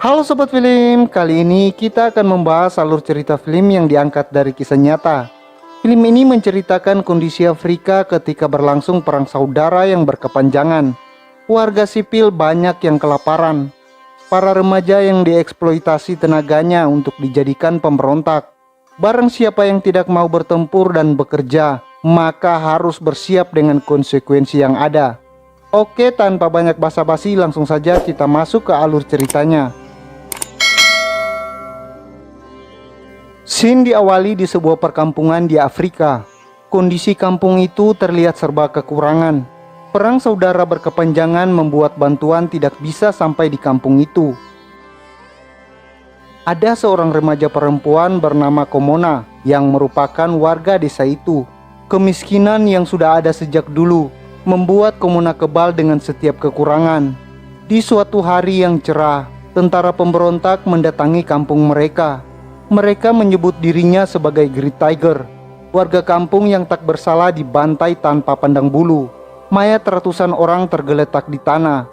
Halo Sobat Film, kali ini kita akan membahas alur cerita film yang diangkat dari kisah nyata. Film ini menceritakan kondisi Afrika ketika berlangsung perang saudara yang berkepanjangan. Warga sipil banyak yang kelaparan. Para remaja yang dieksploitasi tenaganya untuk dijadikan pemberontak. Barang siapa yang tidak mau bertempur dan bekerja, maka harus bersiap dengan konsekuensi yang ada. Oke, tanpa banyak basa-basi langsung saja kita masuk ke alur ceritanya. Scene diawali di sebuah perkampungan di Afrika. Kondisi kampung itu terlihat serba kekurangan. Perang saudara berkepanjangan membuat bantuan tidak bisa sampai di kampung itu. Ada seorang remaja perempuan bernama Komona yang merupakan warga desa itu. Kemiskinan yang sudah ada sejak dulu membuat Komona kebal dengan setiap kekurangan. Di suatu hari yang cerah, tentara pemberontak mendatangi kampung mereka. Mereka menyebut dirinya sebagai Great Tiger. Warga kampung yang tak bersalah dibantai tanpa pandang bulu. Mayat ratusan orang tergeletak di tanah.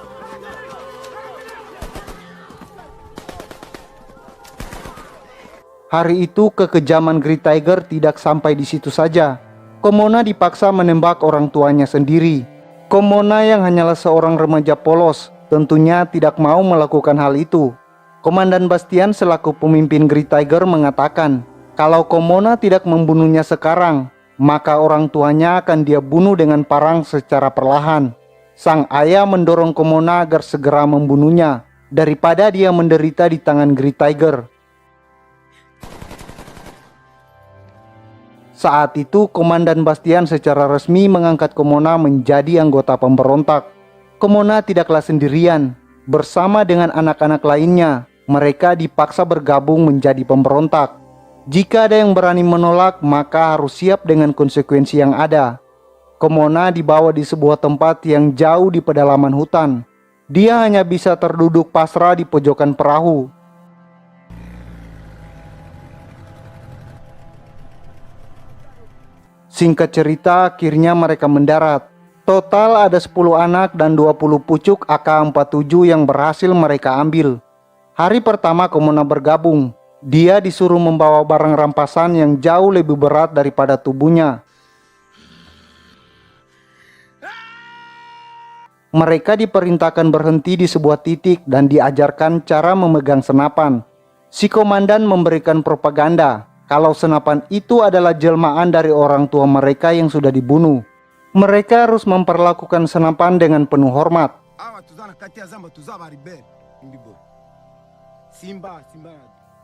Hari itu kekejaman Great Tiger tidak sampai di situ saja. Komona dipaksa menembak orang tuanya sendiri. Komona yang hanyalah seorang remaja polos tentunya tidak mau melakukan hal itu. Komandan Bastian selaku pemimpin Great Tiger mengatakan, kalau Komona tidak membunuhnya sekarang, maka orang tuanya akan dia bunuh dengan parang secara perlahan. Sang ayah mendorong Komona agar segera membunuhnya, daripada dia menderita di tangan Great Tiger. Saat itu, Komandan Bastian secara resmi mengangkat Komona menjadi anggota pemberontak. Komona tidaklah sendirian. Bersama dengan anak-anak lainnya, mereka dipaksa bergabung menjadi pemberontak. Jika ada yang berani menolak, maka harus siap dengan konsekuensi yang ada. Komona dibawa di sebuah tempat yang jauh di pedalaman hutan. Dia hanya bisa terduduk pasrah di pojokan perahu. Singkat cerita, akhirnya mereka mendarat. Total ada 10 anak dan 20 pucuk AK-47 yang berhasil mereka ambil. Hari pertama Komona bergabung. Dia disuruh membawa barang rampasan yang jauh lebih berat daripada tubuhnya. Mereka diperintahkan berhenti di sebuah titik dan diajarkan cara memegang senapan. Si komandan memberikan propaganda kalau senapan itu adalah jelmaan dari orang tua mereka yang sudah dibunuh. Mereka harus memperlakukan senapan dengan penuh hormat.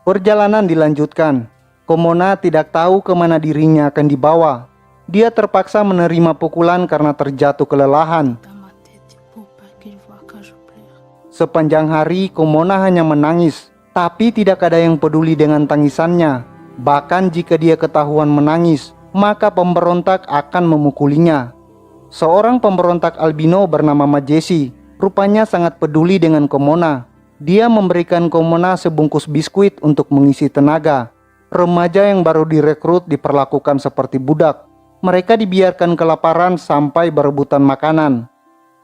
Perjalanan dilanjutkan. Komona tidak tahu kemana dirinya akan dibawa. Dia terpaksa menerima pukulan karena terjatuh kelelahan. Sepanjang hari Komona hanya menangis, tapi tidak ada yang peduli dengan tangisannya. Bahkan jika dia ketahuan menangis, maka pemberontak akan memukulinya. Seorang pemberontak albino bernama Majesi rupanya sangat peduli dengan Komona. Dia memberikan Komona sebungkus biskuit untuk mengisi tenaga. Remaja yang baru direkrut diperlakukan seperti budak. Mereka dibiarkan kelaparan sampai berebutan makanan.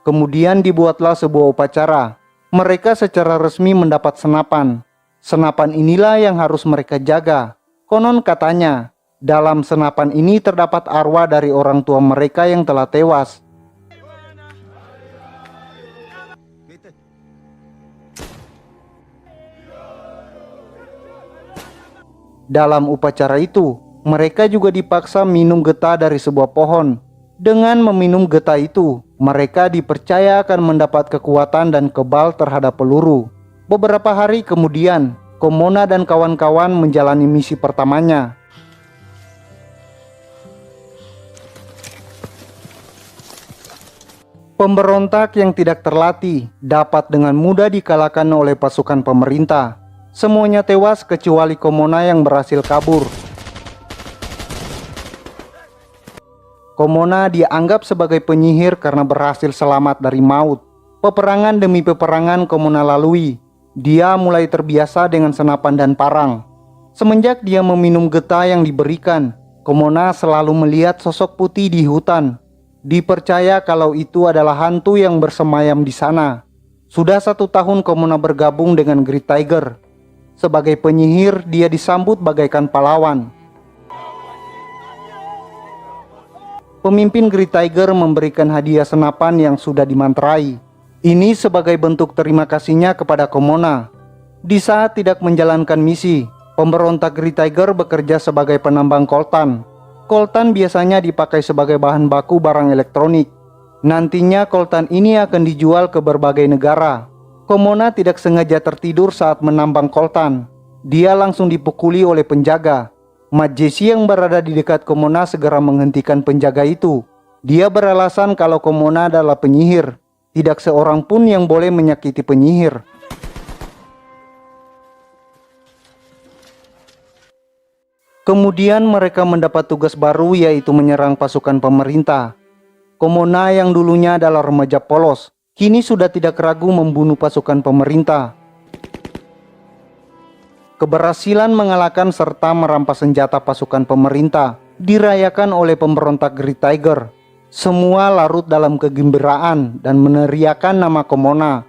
Kemudian dibuatlah sebuah upacara. Mereka secara resmi mendapat senapan. Senapan inilah yang harus mereka jaga. Konon katanya, dalam senapan ini terdapat arwah dari orang tua mereka yang telah tewas. Dalam upacara itu, mereka juga dipaksa minum getah dari sebuah pohon. Dengan meminum getah itu, mereka dipercaya akan mendapat kekuatan dan kebal terhadap peluru. Beberapa hari kemudian, Komona dan kawan-kawan menjalani misi pertamanya. Pemberontak yang tidak terlatih dapat dengan mudah dikalahkan oleh pasukan pemerintah. Semuanya tewas kecuali Komona yang berhasil kabur. Komona dianggap sebagai penyihir karena berhasil selamat dari maut. Peperangan demi peperangan Komona lalui. Dia mulai terbiasa dengan senapan dan parang. Semenjak dia meminum getah yang diberikan, Komona selalu melihat sosok putih di hutan. Dipercaya kalau itu adalah hantu yang bersemayam di sana. Sudah 1 tahun Komona bergabung dengan Great Tiger. Sebagai penyihir, dia disambut bagaikan pahlawan. Pemimpin Great Tiger memberikan hadiah senapan yang sudah dimantrai. Ini sebagai bentuk terima kasihnya kepada Komona. Di saat tidak menjalankan misi, pemberontak Great Tiger bekerja sebagai penambang coltan. Coltan biasanya dipakai sebagai bahan baku barang elektronik. Nantinya coltan ini akan dijual ke berbagai negara. Komona tidak sengaja tertidur saat menambang coltan. Dia langsung dipukuli oleh penjaga. Majesi yang berada di dekat Komona segera menghentikan penjaga itu. Dia beralasan kalau Komona adalah penyihir. Tidak seorang pun yang boleh menyakiti penyihir. Kemudian mereka mendapat tugas baru, yaitu menyerang pasukan pemerintah. Komona yang dulunya adalah remaja polos, kini sudah tidak ragu membunuh pasukan pemerintah. Keberhasilan mengalahkan serta merampas senjata pasukan pemerintah dirayakan oleh pemberontak Great Tiger. Semua larut dalam kegembiraan dan meneriakan nama Komona.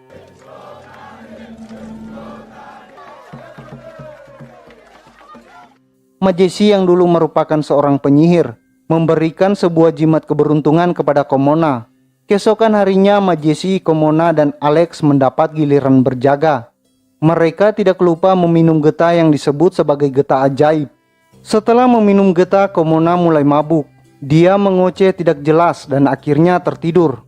Majesi yang dulu merupakan seorang penyihir memberikan sebuah jimat keberuntungan kepada Komona. Keesokan harinya Majesi, Komona, dan Alex mendapat giliran berjaga. Mereka tidak lupa meminum getah yang disebut sebagai getah ajaib. Setelah meminum getah, Komona mulai mabuk. Dia mengoceh tidak jelas dan akhirnya tertidur.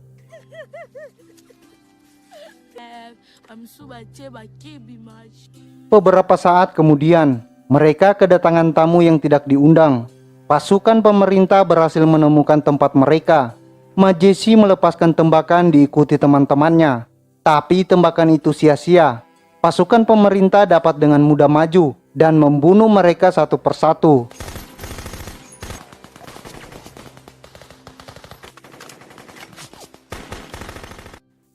Beberapa saat kemudian, mereka kedatangan tamu yang tidak diundang. Pasukan pemerintah berhasil menemukan tempat mereka. Majesi melepaskan tembakan diikuti teman-temannya. Tapi tembakan itu sia-sia. Pasukan pemerintah dapat dengan mudah maju dan membunuh mereka satu persatu.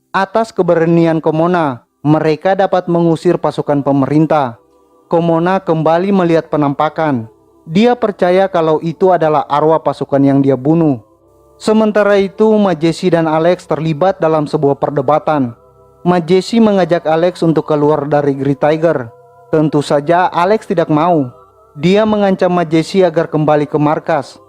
Atas keberanian Komona, mereka dapat mengusir pasukan pemerintah. Komona kembali melihat penampakan. Dia percaya kalau itu adalah arwah pasukan yang dia bunuh. Sementara itu, Majesi dan Alex terlibat dalam sebuah perdebatan. Majesi mengajak Alex untuk keluar dari Great Tiger. Tentu saja Alex tidak mau. Dia mengancam Majesi agar kembali ke markas.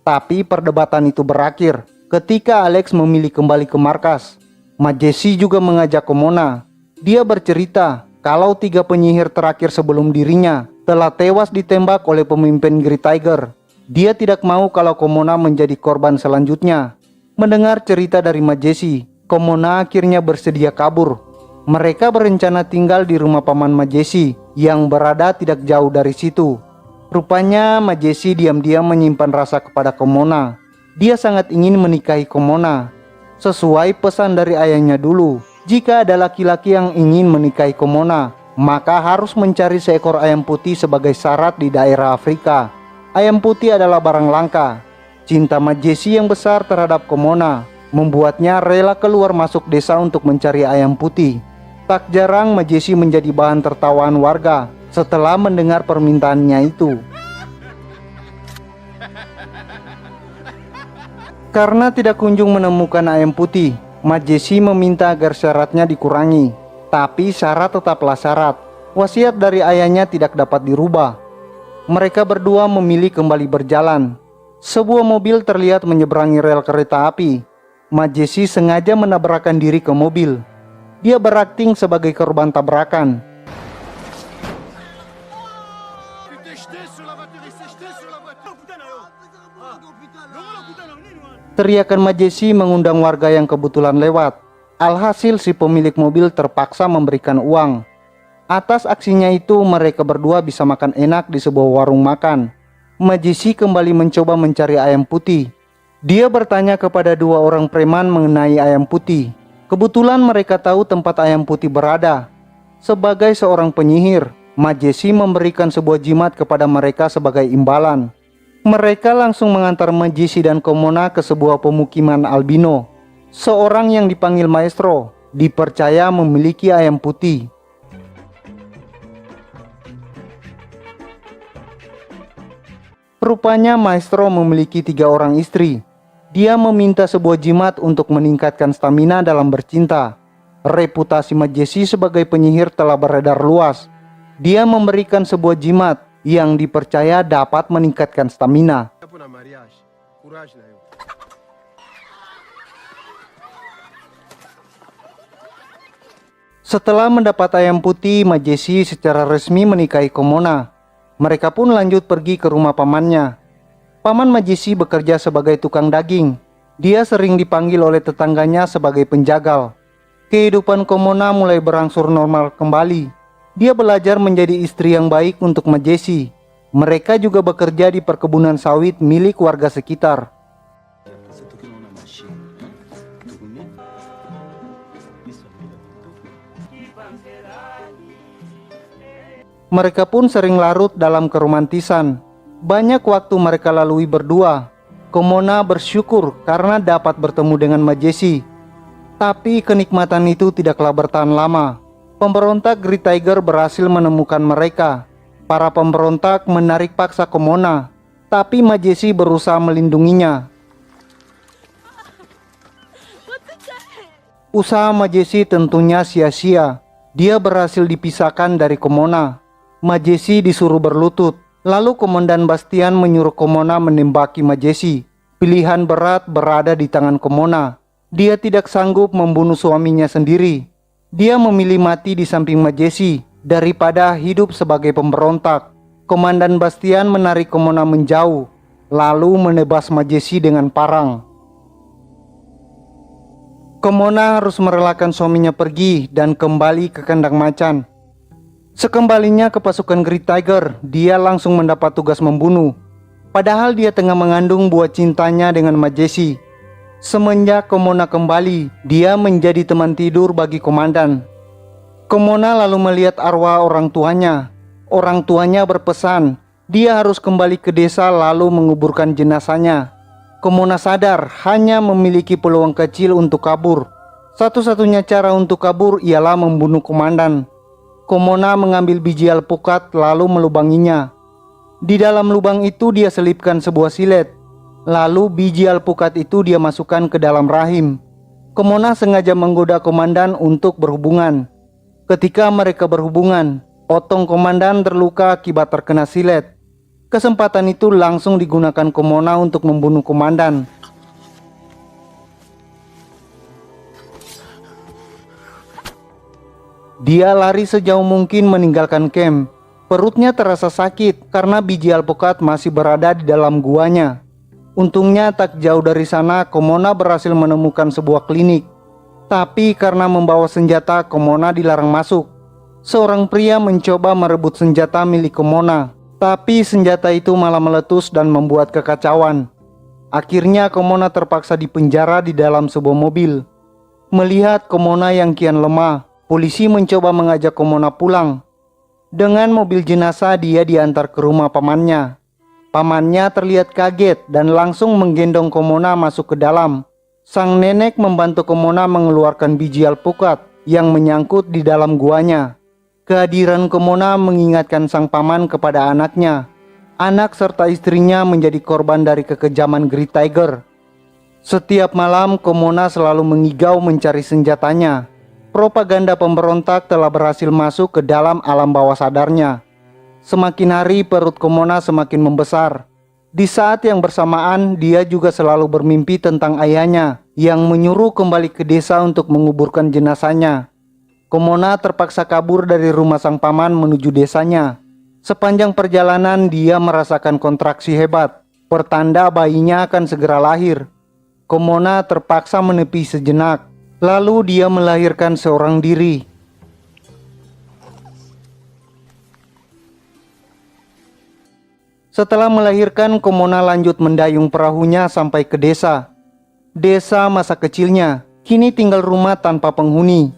Tapi perdebatan itu berakhir ketika Alex memilih kembali ke markas. Majesi juga mengajak Komona. Dia bercerita kalau 3 penyihir terakhir sebelum dirinya telah tewas ditembak oleh pemimpin Great Tiger. Dia tidak mau kalau Komona menjadi korban selanjutnya. Mendengar cerita dari Majesi, Komona akhirnya bersedia kabur. Mereka berencana tinggal di rumah paman Majesi yang berada tidak jauh dari situ. Rupanya Majesi diam-diam menyimpan rasa kepada Komona. Dia sangat ingin menikahi Komona. Sesuai pesan dari ayahnya dulu, jika ada laki-laki yang ingin menikahi Komona, maka harus mencari seekor ayam putih sebagai syarat di daerah Afrika. Ayam putih adalah barang langka. Cinta Majesi yang besar terhadap Komona membuatnya rela keluar masuk desa untuk mencari ayam putih. Tak jarang Majesi menjadi bahan tertawaan warga setelah mendengar permintaannya itu. Karena tidak kunjung menemukan ayam putih, Majesi meminta agar syaratnya dikurangi. Tapi syarat tetaplah syarat. Wasiat dari ayahnya tidak dapat dirubah. Mereka berdua memilih kembali berjalan. Sebuah mobil terlihat menyeberangi rel kereta api. Majesi sengaja menabrakkan diri ke mobil. Dia berakting sebagai korban tabrakan. Teriakan Majesi mengundang warga yang kebetulan lewat. Alhasil si pemilik mobil terpaksa memberikan uang. Atas aksinya itu mereka berdua bisa makan enak di sebuah warung makan. Majesi kembali mencoba mencari ayam putih. Dia bertanya kepada 2 orang preman mengenai ayam putih. Kebetulan mereka tahu tempat ayam putih berada. Sebagai seorang penyihir, Majesi memberikan sebuah jimat kepada mereka sebagai imbalan. Mereka langsung mengantar Majesi dan Komona ke sebuah pemukiman albino. Seorang yang dipanggil Maestro dipercaya memiliki ayam putih. Rupanya Maestro memiliki 3 orang istri. Dia meminta sebuah jimat untuk meningkatkan stamina dalam bercinta. Reputasi Majesi sebagai penyihir telah beredar luas. Dia memberikan sebuah jimat yang dipercaya dapat meningkatkan stamina. Setelah mendapat ayam putih, Majesi secara resmi menikahi Komona. Mereka pun lanjut pergi ke rumah pamannya. Paman Majesi bekerja sebagai tukang daging. Dia sering dipanggil oleh tetangganya sebagai penjagal. Kehidupan Komona mulai berangsur normal kembali. Dia belajar menjadi istri yang baik untuk Majesi. Mereka juga bekerja di perkebunan sawit milik warga sekitar. Mereka pun sering larut dalam keromantisan. Banyak waktu mereka lalui berdua. Komona bersyukur karena dapat bertemu dengan Majesi. Tapi kenikmatan itu tidaklah bertahan lama. Pemberontak Great Tiger berhasil menemukan mereka. Para pemberontak menarik paksa Komona, tapi Majesi berusaha melindunginya. Usaha Majesi tentunya sia-sia. Dia berhasil dipisahkan dari Komona. Majesi disuruh berlutut. Lalu Komandan Bastian menyuruh Komona menembaki Majesi. Pilihan berat berada di tangan Komona. Dia tidak sanggup membunuh suaminya sendiri. Dia memilih mati di samping Majesi daripada hidup sebagai pemberontak. Komandan Bastian menarik Komona menjauh, lalu menebas Majesi dengan parang. Komona harus merelakan suaminya pergi dan kembali ke kandang macan. Sekembalinya ke pasukan Great Tiger, dia langsung mendapat tugas membunuh. Padahal dia tengah mengandung buah cintanya dengan Majesi. Semenjak Komona kembali, dia menjadi teman tidur bagi komandan. Komona lalu melihat arwah orang tuanya. Orang tuanya berpesan, dia harus kembali ke desa lalu menguburkan jenazahnya. Komona sadar hanya memiliki peluang kecil untuk kabur. Satu-satunya cara untuk kabur ialah membunuh komandan. Komona mengambil biji alpukat lalu melubanginya. Di dalam lubang itu dia selipkan sebuah silet. Lalu biji alpukat itu dia masukkan ke dalam rahim. Komona sengaja menggoda komandan untuk berhubungan. Ketika mereka berhubungan, otong komandan terluka akibat terkena silet. Kesempatan itu langsung digunakan Komona untuk membunuh komandan. Dia lari sejauh mungkin meninggalkan camp. Perutnya terasa sakit karena biji alpukat masih berada di dalam guanya. Untungnya tak jauh dari sana Komona berhasil menemukan sebuah klinik. Tapi karena membawa senjata, Komona dilarang masuk. Seorang pria mencoba merebut senjata milik Komona, tapi senjata itu malah meletus dan membuat kekacauan. Akhirnya Komona terpaksa dipenjara di dalam sebuah mobil. Melihat Komona yang kian lemah, polisi mencoba mengajak Komona pulang. Dengan mobil jenazah dia diantar ke rumah pamannya. Pamannya terlihat kaget dan langsung menggendong Komona masuk ke dalam. Sang nenek membantu Komona mengeluarkan biji alpukat yang menyangkut di dalam guanya. Kehadiran Komona mengingatkan sang paman kepada anaknya. Anak serta istrinya menjadi korban dari kekejaman Great Tiger. Setiap malam Komona selalu mengigau mencari senjatanya. Propaganda pemberontak telah berhasil masuk ke dalam alam bawah sadarnya. Semakin hari perut Komona semakin membesar. Di saat yang bersamaan dia juga selalu bermimpi tentang ayahnya yang menyuruh kembali ke desa untuk menguburkan jenazahnya. Komona terpaksa kabur dari rumah sang paman menuju desanya. Sepanjang perjalanan dia merasakan kontraksi hebat, pertanda bayinya akan segera lahir. Komona terpaksa menepi sejenak, lalu dia melahirkan seorang diri. Setelah melahirkan, Komona lanjut mendayung perahunya sampai ke desa. Desa masa kecilnya, kini tinggal rumah tanpa penghuni.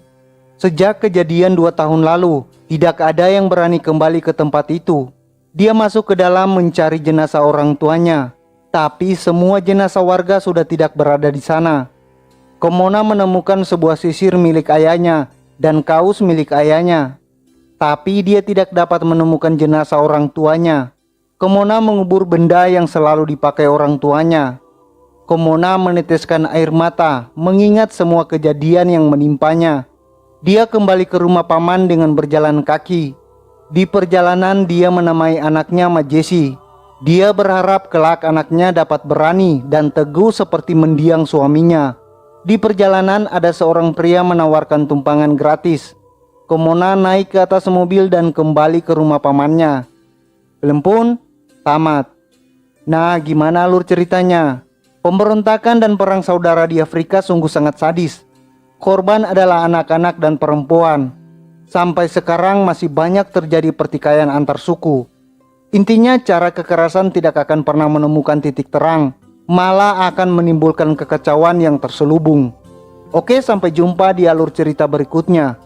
Sejak kejadian 2 tahun lalu, tidak ada yang berani kembali ke tempat itu. Dia masuk ke dalam mencari jenazah orang tuanya, tapi semua jenazah warga sudah tidak berada di sana. Komona menemukan sebuah sisir milik ayahnya dan kaos milik ayahnya, tapi dia tidak dapat menemukan jenazah orang tuanya. Komona mengubur benda yang selalu dipakai orang tuanya. Komona meneteskan air mata mengingat semua kejadian yang menimpanya. Dia kembali ke rumah paman dengan berjalan kaki. Di perjalanan dia menamai anaknya Majesi. Dia berharap kelak anaknya dapat berani dan teguh seperti mendiang suaminya. Di perjalanan ada seorang pria menawarkan tumpangan gratis. Komona naik ke atas mobil dan kembali ke rumah pamannya. Film pun tamat. Nah, gimana alur ceritanya? Pemberontakan dan perang saudara di Afrika sungguh sangat sadis. Korban adalah anak-anak dan perempuan. Sampai sekarang masih banyak terjadi pertikaian antar suku. Intinya cara kekerasan tidak akan pernah menemukan titik terang, malah akan menimbulkan kekacauan yang terselubung. Oke, sampai jumpa di alur cerita berikutnya.